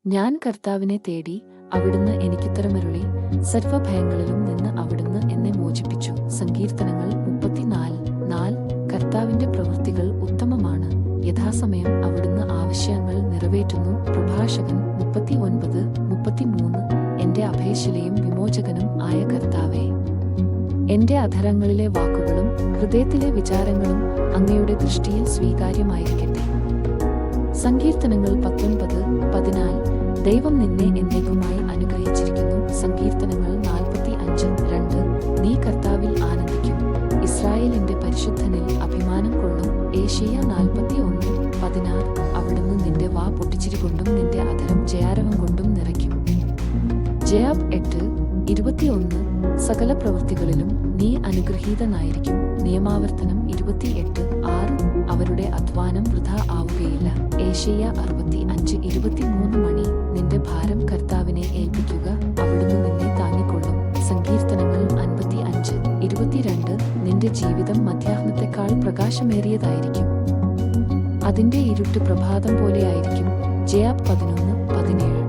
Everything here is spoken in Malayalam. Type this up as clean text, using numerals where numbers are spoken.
ഞാൻ കർത്താവിനെ തേടി, അവിടുന്ന് എനിക്കുത്തരമരുളി. സർവ്വഭയങ്ങളിലും നിന്ന് അവിടുന്ന് എന്നെ മോചിപ്പിച്ചു. സങ്കീർത്തനങ്ങൾ 34:4. കർത്താവിന്റെ പ്രവൃത്തികൾ ഉത്തമമാണ്, യഥാസമയം അവിടുന്ന് ആവശ്യങ്ങൾ നിറവേറ്റുന്നു. പ്രഭാഷകൻ 39:33. എന്റെ അഭയശിലയും വിമോചകനും ആയ കർത്താവേ, എന്റെ അധരങ്ങളിലെ വാക്കുകളും ഹൃദയത്തിലെ വിചാരങ്ങളും അങ്ങയുടെ ദൃഷ്ടിയിൽ സ്വീകാര്യമായിരിക്കട്ടെ. സങ്കീർത്തനങ്ങൾ 19:14. ദൈവം നിന്നെ എന്നേക്കുമായി അനുഗ്രഹിച്ചിരിക്കുന്നു. സങ്കീർത്തനങ്ങൾ 45:2. നീ കർത്താവിൽ ആനന്ദിക്കും, ഇസ്രായേലിന്റെ പരിശുദ്ധനിൽ അഭിമാനം കൊള്ളും. ഏശയ്യ 41:16. അവിടുന്ന് നിന്റെ വാ പൊട്ടിച്ചിരി കൊണ്ടും നിന്റെ അധരം ജയാരവം കൊണ്ടും നിറയ്ക്കും. ജയാബ് 8:21. സകല പ്രവൃത്തികളിലും നീ അനുഗ്രഹീതനായിരിക്കും. നിയമാവർത്തനം 28:6. അവരുടെ അധ്വാനം വൃഥാ ആവുകയില്ല. ഏശയ്യ 65:23. മണി, നിന്റെ ഭാരം കർത്താവിനെ ഏൽപ്പിക്കുക, അവിടുന്ന് നിന്നെ താങ്ങിക്കൊള്ളും. സങ്കീർത്തനങ്ങൾ 55:22. നിന്റെ ജീവിതം മധ്യാഹ്നത്തെക്കാൾ പ്രകാശമേറിയതായിരിക്കും, അതിന്റെ ഇരുട്ട് പ്രഭാതം പോലെയായിരിക്കും. ജയാബ് 11:17.